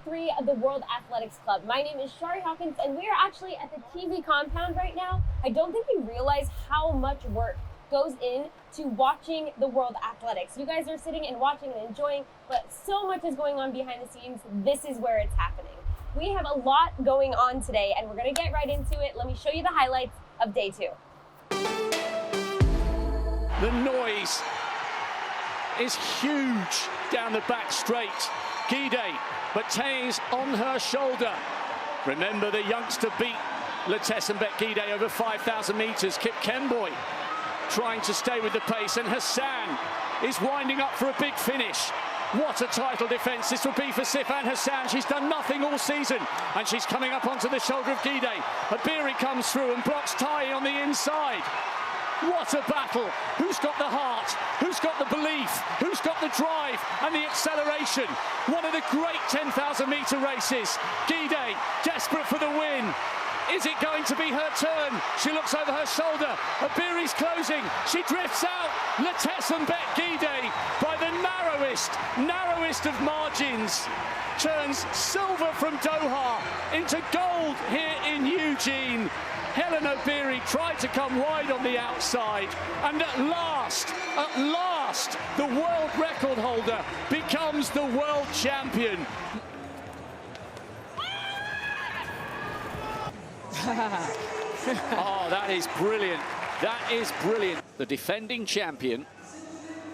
3 of the World Athletics Club. My name is Chari Hawkins, and we are actually at the TV compound right now. I don't think we realize how much work goes into watching the World Athletics. You guys are sitting and watching and enjoying, but so much is going on behind the scenes. This is where it's happening. We have a lot going on today, and we're going to get right into it. Let me show you the highlights of day 2. The noise is huge down the back straight. Guide, but Tays on her shoulder. Remember, the youngster beat Letesenbet Guide over 5,000 meters. Kip Kemboy trying to stay with the pace, and Hassan is winding up for a big finish. What a title defense this will be for Sifan Hassan. She's done nothing all season, and she's coming up onto the shoulder of Guide. Abiri comes through and blocks Tai on the inside. What a battle. Who's got the heart? Who's got the belief? Who's got the drive and the acceleration? One of the great 10,000 meter races. Guide, desperate for the win. Is it going to be her turn? She looks over her shoulder. Abiri's closing. She drifts out. Letesenbet Guide, by the narrowest of margins, turns silver from Doha into gold here in Eugene. Helen Obiri tried to come wide on the outside, and at last, the world record holder becomes the world champion. Oh, that is brilliant. That is brilliant. The defending champion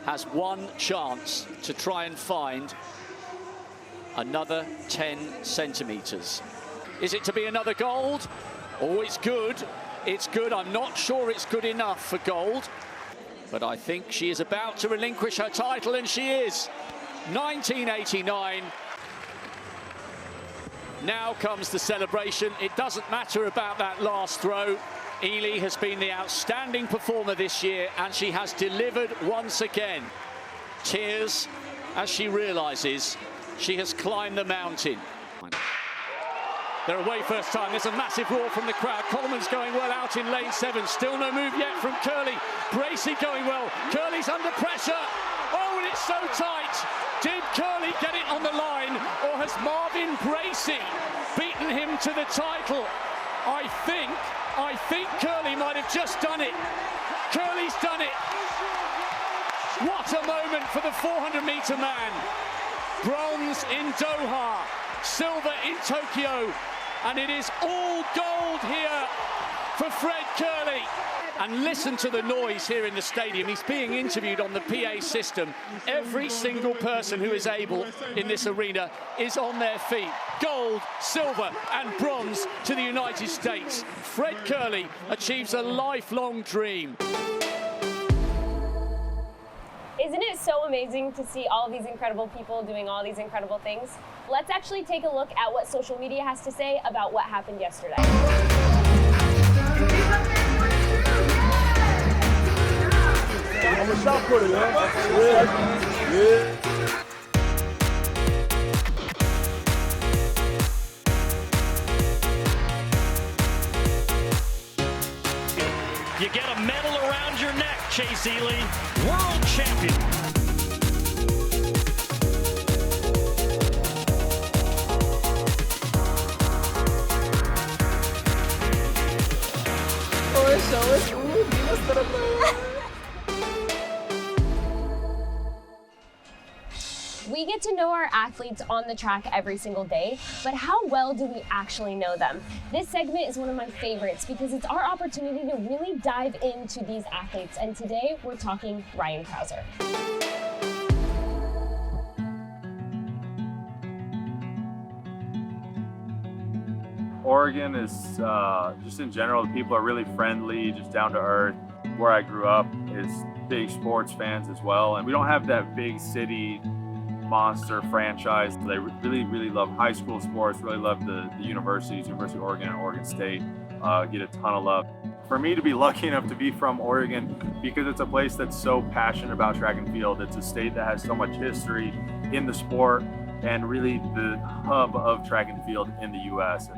has one chance to try and find another 10 centimeters. Is it to be another gold? Oh, it's good. It's good. I'm not sure it's good enough for gold, but I think she is about to relinquish her title, and she is. 1989. Now comes the celebration. It doesn't matter about that last throw. Ely has been the outstanding performer this year, and she has delivered once again. Tears as she realizes she has climbed the mountain. They're away first time. There's a massive roar from the crowd. Coleman's going well out in lane 7. Still no move yet from Curley. Bracey going well. Curley's under pressure. Oh, and it's so tight. Did Curley get it on the line, or has Marvin Bracey beaten him to the title? I think Curley might have just done it. Curley's done it. What a moment for the 400-meter man. Bronze in Doha, silver in Tokyo, and it is all gold here for Fred Curley. And listen to the noise here in the stadium. He's being interviewed on the PA system. Every single person who is able in this arena is on their feet. Gold, silver, and bronze to the United States. Fred Curley achieves a lifelong dream. Isn't it so amazing to see all of these incredible people doing all these incredible things? Let's actually take a look at what social media has to say about what happened yesterday. I'm a shot putter, man. Yeah. You get a medal around your neck, Chase Ely, world champion. We get to know our athletes on the track every single day, but how well do we actually know them? This segment is one of my favorites because it's our opportunity to really dive into these athletes, and today we're talking Ryan Crouser. Oregon is, just in general, people are really friendly, just down to earth. Where I grew up is big sports fans as well, and we don't have that big city monster franchise. They really love high school sports, really love the universities, University of Oregon and Oregon State, get a ton of love. For me to be lucky enough to be from Oregon, because it's a place that's so passionate about track and field, it's a state that has so much history in the sport and really the hub of track and field in the US.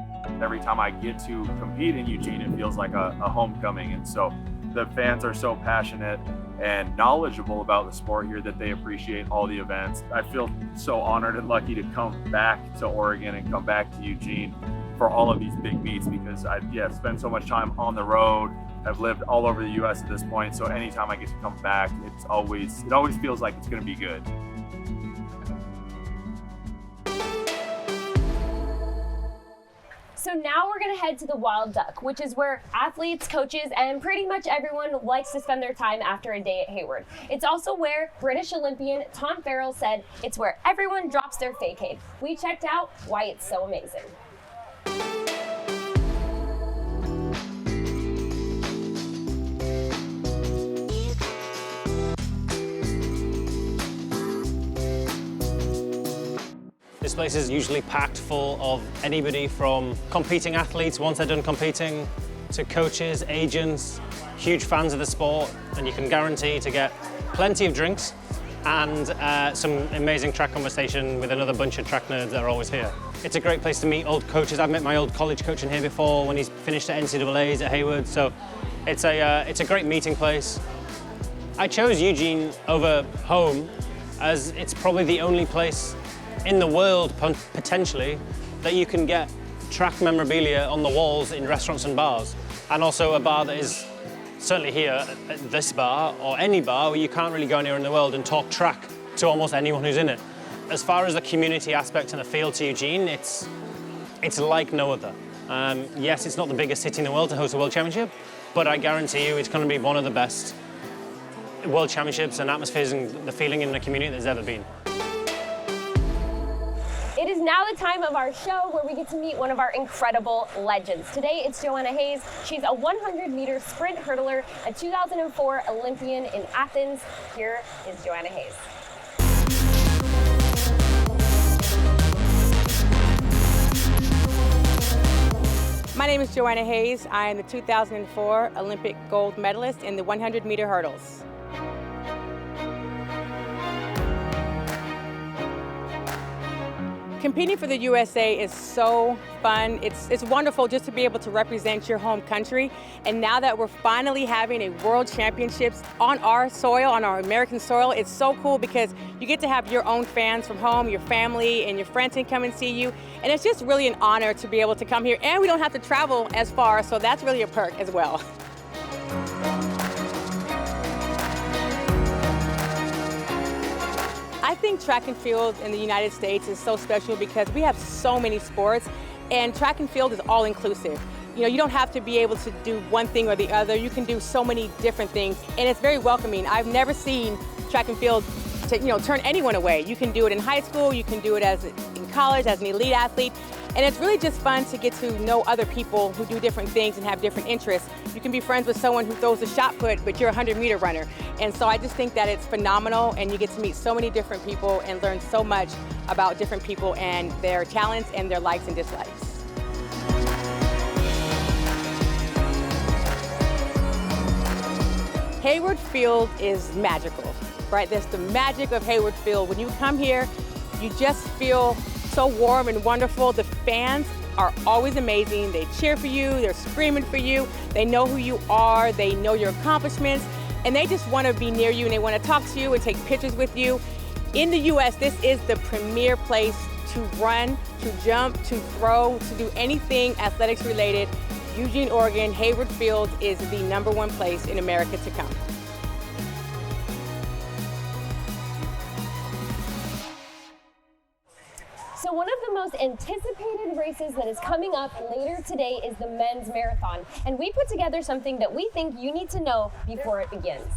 Every time I get to compete in Eugene, it feels like a homecoming. And so the fans are so passionate. and knowledgeable about the sport here that they appreciate all the events. I feel so honored and lucky to come back to Oregon and come back to Eugene for all of these big meets, because I've spent so much time on the road. I've lived all over the US at this point, so anytime I get to come back, it always feels like it's going to be good. So now we're gonna head to the Wild Duck, which is where athletes, coaches, and pretty much everyone likes to spend their time after a day at Hayward. It's also where British Olympian Tom Farrell said it's where everyone drops their facade. We checked out why it's so amazing. This place is usually packed full of anybody from competing athletes once they're done competing, to coaches, agents, huge fans of the sport, and you can guarantee to get plenty of drinks and some amazing track conversation with another bunch of track nerds that are always here. It's a great place to meet old coaches. I've met my old college coach in here before when he's finished at NCAAs at Hayward, so it's a great meeting place. I chose Eugene over home as it's probably the only place in the world, potentially, that you can get track memorabilia on the walls in restaurants and bars, and also a bar that is certainly here at this bar or any bar where you can't really go anywhere in the world and talk track to almost anyone who's in it. As far as the community aspect and the feel to Eugene, it's like no other. Yes, it's not the biggest city in the world to host a World Championship, but I guarantee you it's going to be one of the best World Championships and atmospheres and the feeling in the community there's ever been. It is now the time of our show where we get to meet one of our incredible legends. Today it's Joanna Hayes. She's a 100-meter sprint hurdler, a 2004 Olympian in Athens. Here is Joanna Hayes. My name is Joanna Hayes. I am the 2004 Olympic gold medalist in the 100-meter hurdles. Competing for the USA is so fun. It's wonderful just to be able to represent your home country. And now that we're finally having a World Championships on our soil, on our American soil, it's so cool because you get to have your own fans from home, your family and your friends can come and see you. And it's just really an honor to be able to come here. And we don't have to travel as far, so that's really a perk as well. I think track and field in the United States is so special because we have so many sports, and track and field is all inclusive. You know, you don't have to be able to do one thing or the other. You can do so many different things, and it's very welcoming. I've never seen track and field turn anyone away. You can do it in high school, you can do it in college as an elite athlete, and it's really just fun to get to know other people who do different things and have different interests. You can be friends with someone who throws a shot put, but you're a 100-meter runner. And so I just think that it's phenomenal, and you get to meet so many different people and learn so much about different people and their talents and their likes and dislikes. Hayward Field is magical, right? That's the magic of Hayward Field. When you come here, you just feel so warm and wonderful. The fans are always amazing. They cheer for you, they're screaming for you, they know who you are, they know your accomplishments, and they just want to be near you and they want to talk to you and take pictures with you. In the US, this is the premier place to run, to jump, to throw, to do anything athletics related. Eugene, Oregon, Hayward Field is the #1 place in America to come. So one of the most anticipated races that is coming up later today is the men's marathon. And we put together something that we think you need to know before it begins.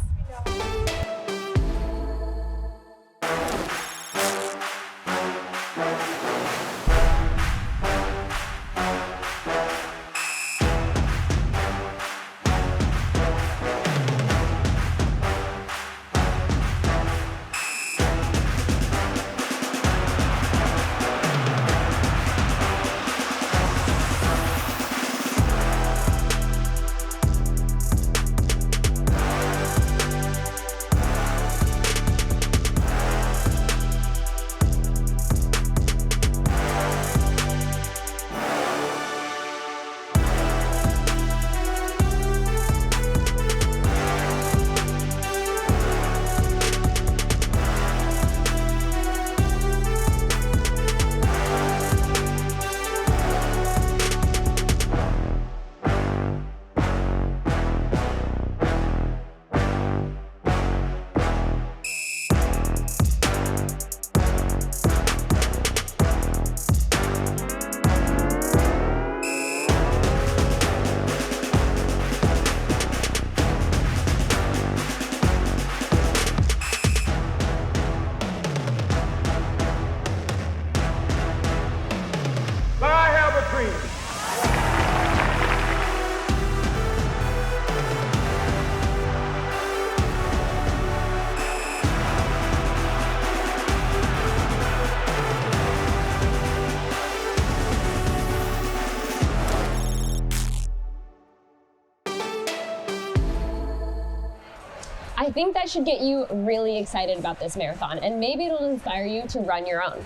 I think that should get you really excited about this marathon, and maybe it'll inspire you to run your own.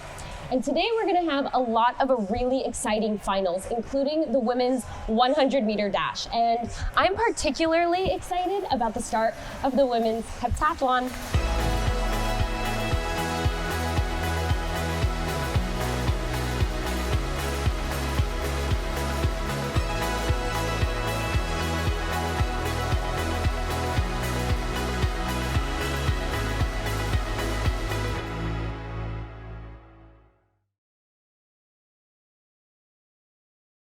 And today we're going to have a lot of really exciting finals, including the women's 100-meter dash. And I'm particularly excited about the start of the women's heptathlon.